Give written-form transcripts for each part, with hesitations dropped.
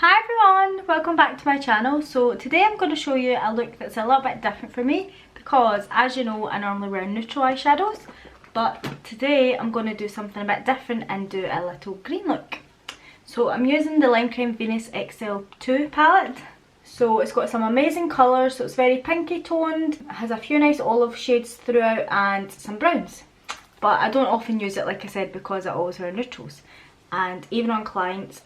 Hi everyone, welcome back to my channel. So today I'm going to show you a look that's a little bit different for me because, as you know, I normally wear neutral eyeshadows, but today I'm going to do something a bit different and do a little green look. So I'm using the Limecrime Venus XL 2 palette. So it's got some amazing colours, so it's very pinky toned, it has a few nice olive shades throughout and some browns. But I don't often use it, like I said, because I always wear neutrals. And even on clients,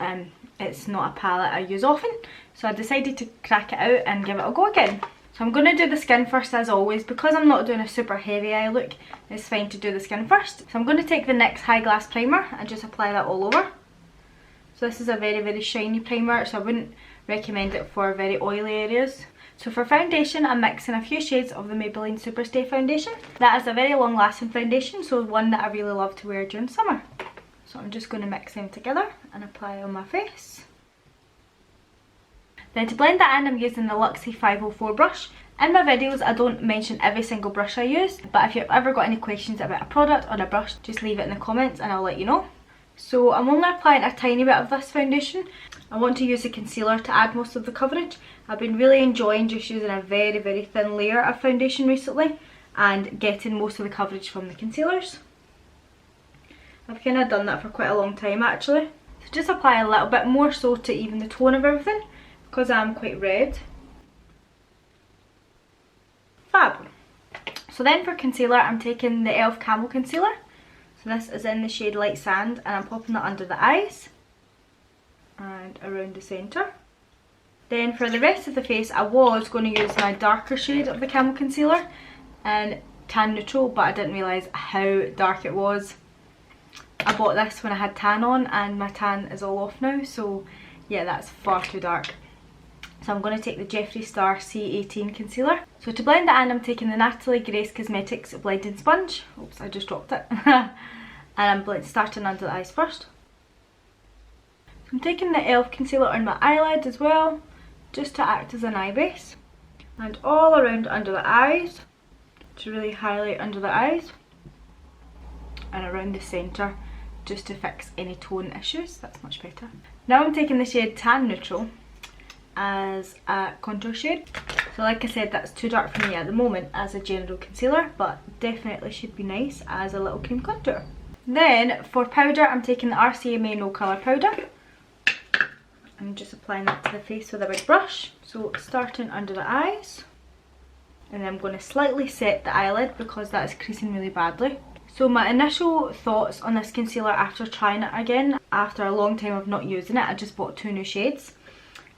it's not a palette I use often, so I decided to crack it out and give it a go again. So I'm going to do the skin first, as always. Because I'm not doing a super heavy eye look, it's fine to do the skin first. So I'm going to take the NYX High Glass Primer and just apply that all over. So this is a very shiny primer, so I wouldn't recommend it for very oily areas. So for foundation, I'm mixing a few shades of the Maybelline Superstay foundation. That is a very long lasting foundation, so one that I really love to wear during summer. So I'm just going to mix them together and apply on my face. Then to blend that in, I'm using the Luxie 504 brush. In my videos I don't mention every single brush I use, but if you've ever got any questions about a product or a brush, just leave it in the comments and I'll let you know. So I'm only applying a tiny bit of this foundation. I want to use a concealer to add most of the coverage. I've been really enjoying just using a very thin layer of foundation recently and getting most of the coverage from the concealers. I've kind of done that for quite a long time actually. So just apply a little bit more so to even the tone of everything, because I'm quite red. Fab. So then for concealer, I'm taking the e.l.f. Camo Concealer. So this is in the shade Light Sand, and I'm popping that under the eyes and around the centre. Then for the rest of the face, I was going to use my darker shade of the Camo Concealer in Tan Neutral, but I didn't realise how dark it was. I bought this when I had tan on and my tan is all off now, so yeah, that's far too dark. So I'm going to take the Jeffree Star C18 concealer. So to blend that in, I'm taking the Natalie Grace Cosmetics blending sponge. Oops, I just dropped it. And I'm starting under the eyes first. So I'm taking the e.l.f. concealer on my eyelid as well, just to act as an eye base. And all around under the eyes, to really highlight under the eyes. And around the centre, just to fix any tone issues. That's much better. Now I'm taking the shade Tan Neutral as a contour shade. So like I said, that's too dark for me at the moment as a general concealer, but definitely should be nice as a little cream contour. Then for powder, I'm taking the RCMA No Colour powder. I'm just applying that to the face with a big brush. So starting under the eyes, and then I'm going to slightly set the eyelid because that is creasing really badly. So my initial thoughts on this concealer after trying it again, after a long time of not using it, I just bought 2 new shades,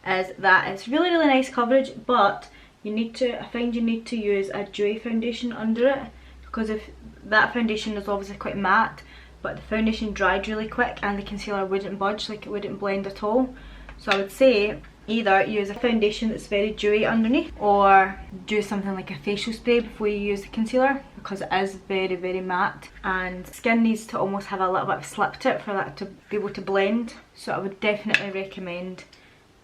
is that it's really nice coverage, but I find you need to use a dewy foundation under it, because if that foundation is obviously quite matte, but the foundation dried really quick and the concealer wouldn't budge, like it wouldn't blend at all. So I would say either use a foundation that's very dewy underneath, or do something like a facial spray before you use the concealer, because it is very matte and skin needs to almost have a little bit of slip to it for that to be able to blend. So I would definitely recommend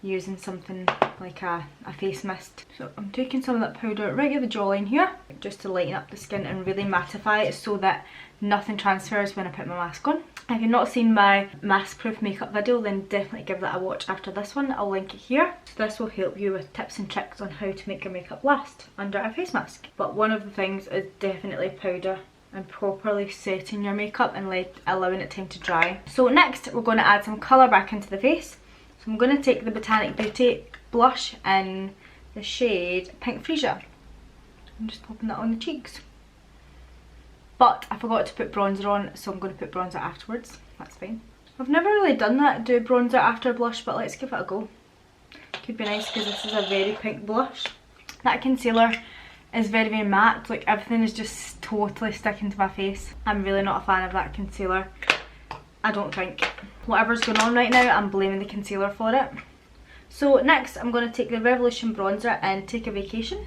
using something like a face mist. So I'm taking some of that powder right at the jawline here, just to lighten up the skin and really mattify it so that nothing transfers when I put my mask on. If you've not seen my mask proof makeup video, then definitely give that a watch after this one. I'll link it here. So this will help you with tips and tricks on how to make your makeup last under a face mask. But one of the things is definitely powder and properly setting your makeup and allowing it time to dry. So next we're going to add some colour back into the face. So I'm going to take the Botanic Beauty blush in the shade Pink Freesia. I'm just popping that on the cheeks. But I forgot to put bronzer on, so I'm going to put bronzer afterwards. That's fine. I've never really done that, do bronzer after blush, but let's give it a go. Could be nice because this is a very pink blush. That concealer is very matte, like everything is just totally sticking to my face. I'm really not a fan of that concealer, I don't think. Whatever's going on right now, I'm blaming the concealer for it. So next I'm going to take the Revolution bronzer and Take a Vacation.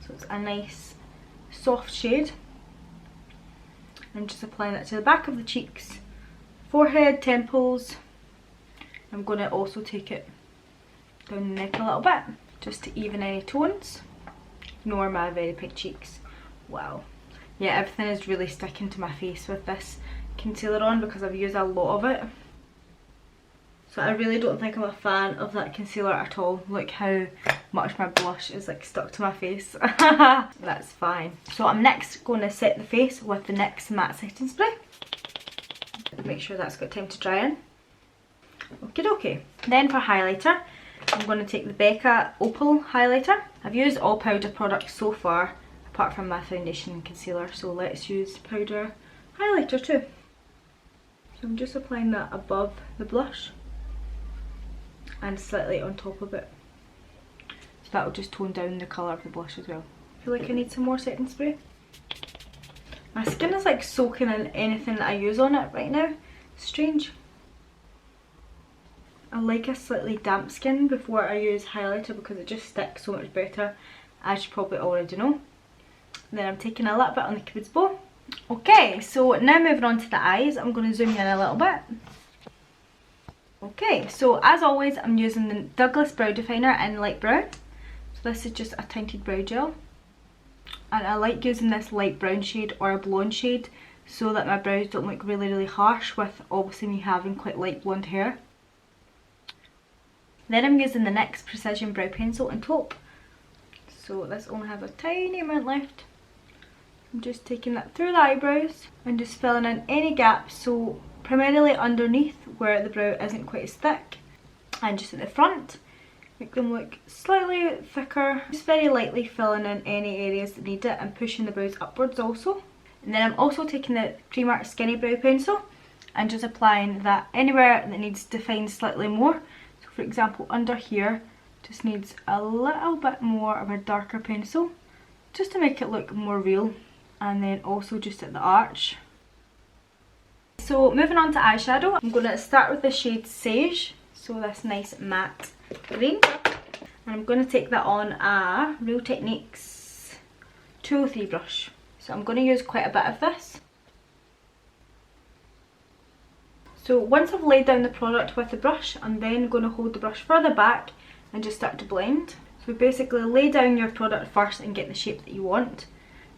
So it's a nice soft shade. I'm just applying that to the back of the cheeks, forehead, temples. I'm going to also take it down the neck a little bit, just to even any tones. Ignore my very pink cheeks. Wow. Yeah, everything is really sticking to my face with this concealer on because I've used a lot of it. So I really don't think I'm a fan of that concealer at all. Look how much my blush is like stuck to my face. That's fine. So I'm next going to set the face with the NYX matte setting spray. Make sure that's got time to dry in. Okie dokie. Then for highlighter, I'm going to take the Becca Opal highlighter. I've used all powder products so far, apart from my foundation and concealer, so let's use powder highlighter too. So I'm just applying that above the blush and slightly on top of it. So that will just tone down the colour of the blush as well. I feel like I need some more setting spray. My skin is like soaking in anything that I use on it right now. Strange. I like a slightly damp skin before I use highlighter because it just sticks so much better, as you probably already know. Then I'm taking a little bit on the Cupid's bow. Okay, so now moving on to the eyes, I'm going to zoom in a little bit. Okay, so as always I'm using the Douglas Brow Definer in light brown. So this is just a tinted brow gel. And I like using this light brown shade or a blonde shade so that my brows don't look really harsh with obviously me having quite light blonde hair. Then I'm using the NYX Precision Brow Pencil in taupe. So this only has a tiny amount left. I'm just taking that through the eyebrows and just filling in any gaps, so primarily underneath where the brow isn't quite as thick, and just at the front, make them look slightly thicker. Just very lightly filling in any areas that need it and pushing the brows upwards also. And then I'm also taking the Primark Skinny Brow Pencil and just applying that anywhere that needs defined slightly more. So for example under here, just needs a little bit more of a darker pencil just to make it look more real. And then also just at the arch. So moving on to eyeshadow, I'm going to start with the shade Sage, so this nice matte green, and I'm going to take that on a Real Techniques 203 brush. So I'm going to use quite a bit of this. So once I've laid down the product with the brush, I'm then going to hold the brush further back and just start to blend. So basically lay down your product first and get the shape that you want.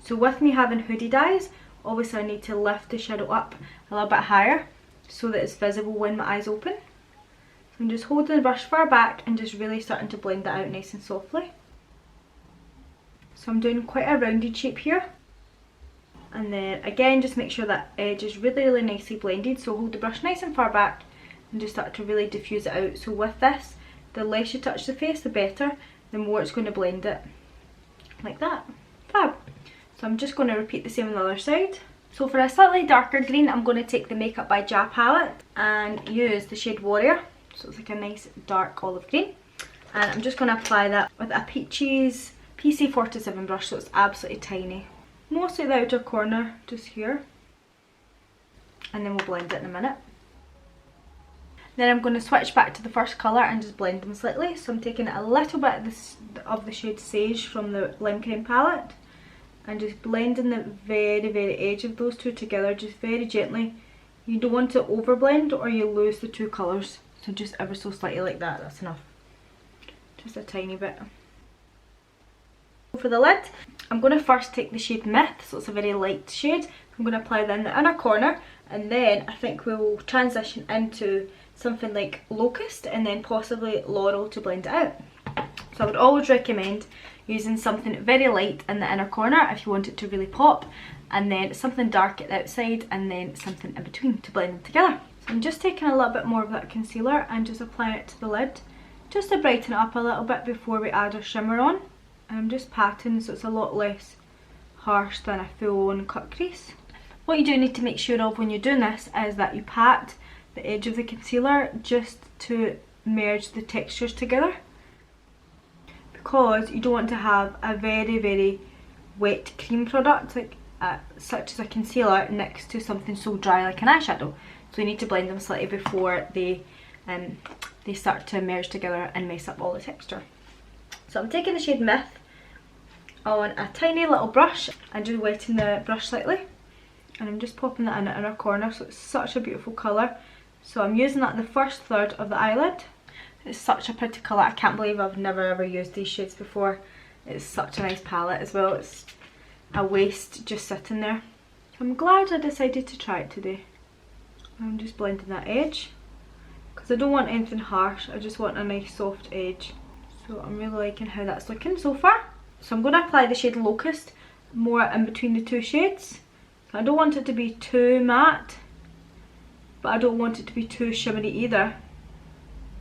So with me having hooded eyes, obviously I need to lift the shadow up a little bit higher so that it's visible when my eyes open. So I'm just holding the brush far back and just really starting to blend that out nice and softly. So I'm doing quite a rounded shape here. And then again, just make sure that edge is really nicely blended. So hold the brush nice and far back and just start to really diffuse it out. So with this, the less you touch the face, the better, the more it's going to blend it. Like that. Fab. So I'm just going to repeat the same on the other side. So for a slightly darker green, I'm going to take the Makeup by Ja palette and use the shade Warrior. So it's like a nice dark olive green. And I'm just going to apply that with a Peaches PC47 brush, so it's absolutely tiny. Mostly the outer corner, just here. And then we'll blend it in a minute. Then I'm going to switch back to the first colour and just blend them slightly. So I'm taking a little bit of the shade Sage from the Limecrime palette and just blending the very edge of those two together, just very gently. You don't want to overblend or you lose the two colours. So just ever so slightly like that, that's enough. Just a tiny bit. For the lid, I'm going to first take the shade Myth, so it's a very light shade. I'm going to apply that in the inner corner, and then I think we'll transition into something like Locust and then possibly Laurel to blend it out. So I would always recommend using something very light in the inner corner if you want it to really pop, and then something dark at the outside, and then something in between to blend them together. So I'm just taking a little bit more of that concealer and just applying it to the lid just to brighten it up a little bit before we add our shimmer on. And I'm just patting so it's a lot less harsh than a full-on cut crease. What you do need to make sure of when you're doing this is that you pat the edge of the concealer just to merge the textures together, because you don't want to have a very wet cream product like such as a concealer next to something so dry like an eyeshadow. So you need to blend them slightly before they start to merge together and mess up all the texture. So I'm taking the shade Myth on a tiny little brush and just wetting the brush slightly, and I'm just popping that in the inner corner, so it's such a beautiful colour. So I'm using that in the first third of the eyelid. It's such a pretty colour. I can't believe I've never ever used these shades before. It's such a nice palette as well. It's a waste just sitting there. I'm glad I decided to try it today. I'm just blending that edge because I don't want anything harsh, I just want a nice soft edge. So I'm really liking how that's looking so far. So I'm going to apply the shade Locus more in between the two shades. So I don't want it to be too matte, but I don't want it to be too shimmery either.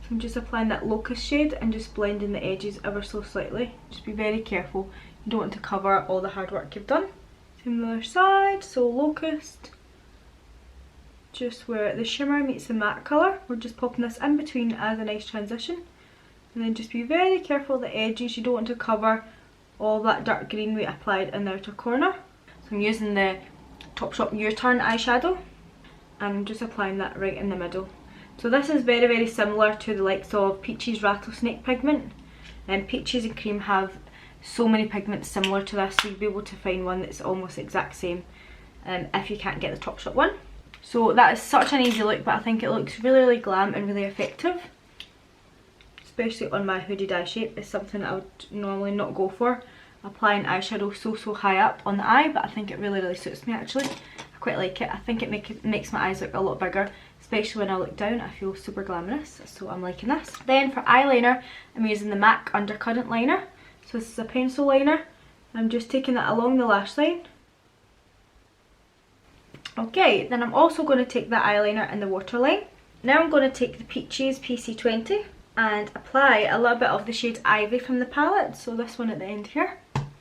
So I'm just applying that Locus shade and just blending the edges ever so slightly. Just be very careful, you don't want to cover all the hard work you've done. Same on the other side, so Locus, just where the shimmer meets the matte colour. We're just popping this in between as a nice transition. And then just be very careful of the edges, you don't want to cover all that dark green we applied in the outer corner. So I'm using the Topshop U-Turn eyeshadow and I'm just applying that right in the middle. So this is very similar to the likes of Peaches Rattlesnake pigment. And Peaches and Cream have so many pigments similar to this, so you'll be able to find one that's almost the exact same if you can't get the Topshop one. So that is such an easy look, but I think it looks really glam and really effective. Especially on my hooded eye shape, is something I would normally not go for. Applying eyeshadow so high up on the eye, but I think it really suits me actually. I quite like it. I think it makes my eyes look a lot bigger, especially when I look down. I feel super glamorous, so I'm liking this. Then for eyeliner, I'm using the MAC Undercurrent liner. So this is a pencil liner. I'm just taking that along the lash line. Okay, then I'm also going to take the eyeliner in the waterline. Now I'm going to take the Peaches PC20 and apply a little bit of the shade Ivy from the palette, so this one at the end here,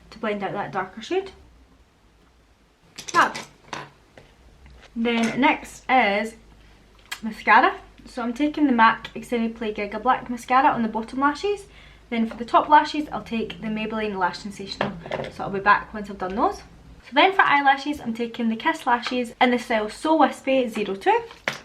to blend out that darker shade. Fab. Then next is mascara. So I'm taking the MAC Extended Play Giga Black mascara on the bottom lashes. Then for the top lashes, I'll take the Maybelline Lash Sensational. So I'll be back once I've done those. So then for eyelashes, I'm taking the Kiss Lashes in the style So Wispy 02.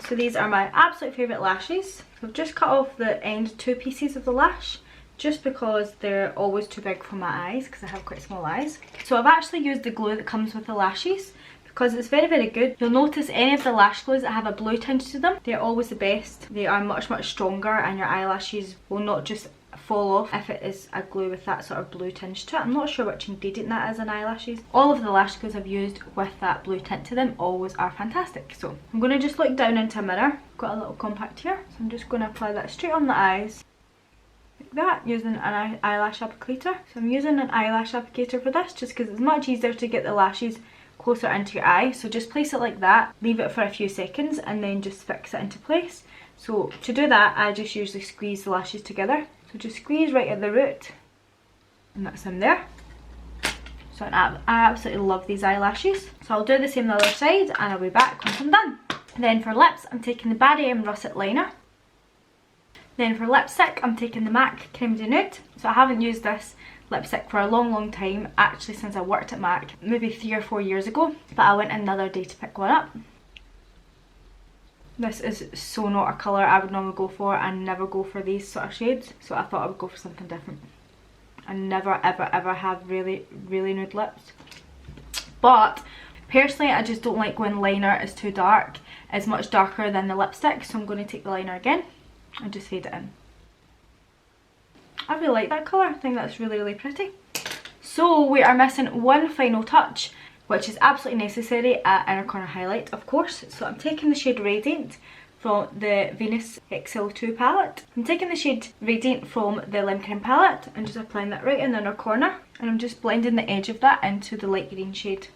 So these are my absolute favourite lashes. So I've just cut off the end two pieces of the lash, just because they're always too big for my eyes, because I have quite small eyes. So I've actually used the glue that comes with the lashes, because it's very good. You'll notice any of the lash glues that have a blue tinge to them, they're always the best. They are much stronger, and your eyelashes will not just fall off if it is a glue with that sort of blue tinge to it. I'm not sure which ingredient that is in eyelashes. All of the lash glues I've used with that blue tint to them always are fantastic. So I'm going to just look down into a mirror. Got a little compact here, so I'm just going to apply that straight on the eyes like that, using an eyelash applicator. So I'm using an eyelash applicator for this just because it's much easier to get the lashes closer into your eye. So just place it like that, leave it for a few seconds, and then just fix it into place. So to do that, I just usually squeeze the lashes together. So just squeeze right at the root, and that's in there. So I absolutely love these eyelashes. So I'll do the same on the other side, and I'll be back once I'm done. Then for lips, I'm taking the Barry M Russet liner. Then for lipstick, I'm taking the MAC Creme de Nude. So I haven't used this lipstick for a long time, actually since I worked at MAC, maybe 3 or 4 years ago. But I went another day to pick one up. This is so not a colour I would normally go for. I never go for these sort of shades, so I thought I would go for something different. I never ever have really nude lips. But personally, I just don't like when liner is too dark. It's much darker than the lipstick, so I'm going to take the liner again and just fade it in. I really like that colour. I think that's really pretty. So we are missing one final touch, which is absolutely necessary at inner corner highlight, of course. So I'm taking the shade Radiant from the Venus XL2 palette. I'm taking the shade Radiant from the Limecrime palette and just applying that right in the inner corner. And I'm just blending the edge of that into the light green shade.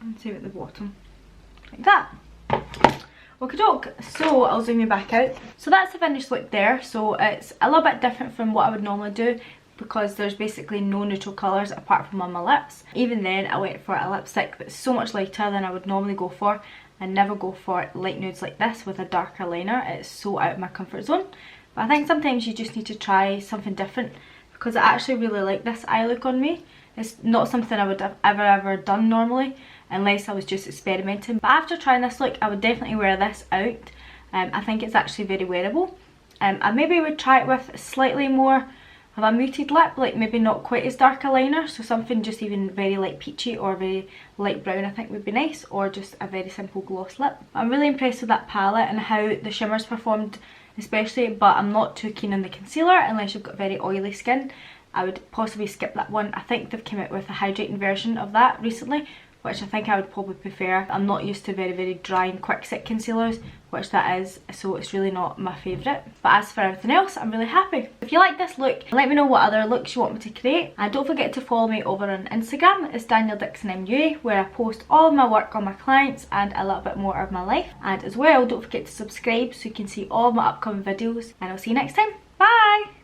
And same at the bottom, like that. Okie doke, so I'll zoom you back out. So that's the finished look there. So it's a little bit different from what I would normally do, because there's basically no neutral colours apart from on my lips. Even then, I went for a lipstick that's so much lighter than I would normally go for. I never go for light nudes like this with a darker liner. It's so out of my comfort zone. But I think sometimes you just need to try something different, because I actually really like this eye look on me. It's not something I would have ever done normally, unless I was just experimenting. But after trying this look, I would definitely wear this out. I think it's actually very wearable. I maybe would try it with slightly more of a muted lip, like maybe not quite as dark a liner, so something just even very light peachy or very light brown I think would be nice, or just a very simple gloss lip. I'm really impressed with that palette and how the shimmers performed, especially, but I'm not too keen on the concealer unless you've got very oily skin. I would possibly skip that one. I think they've come out with a hydrating version of that recently, which I think I would probably prefer. I'm not used to very dry and quick set concealers, which that is, so it's really not my favourite. But as for everything else, I'm really happy. If you like this look, let me know what other looks you want me to create, and don't forget to follow me over on Instagram. It's Danielle Dickson MUA, where I post all of my work on my clients and a little bit more of my life. And as well, don't forget to subscribe so you can see all of my upcoming videos, and I'll see you next time. Bye!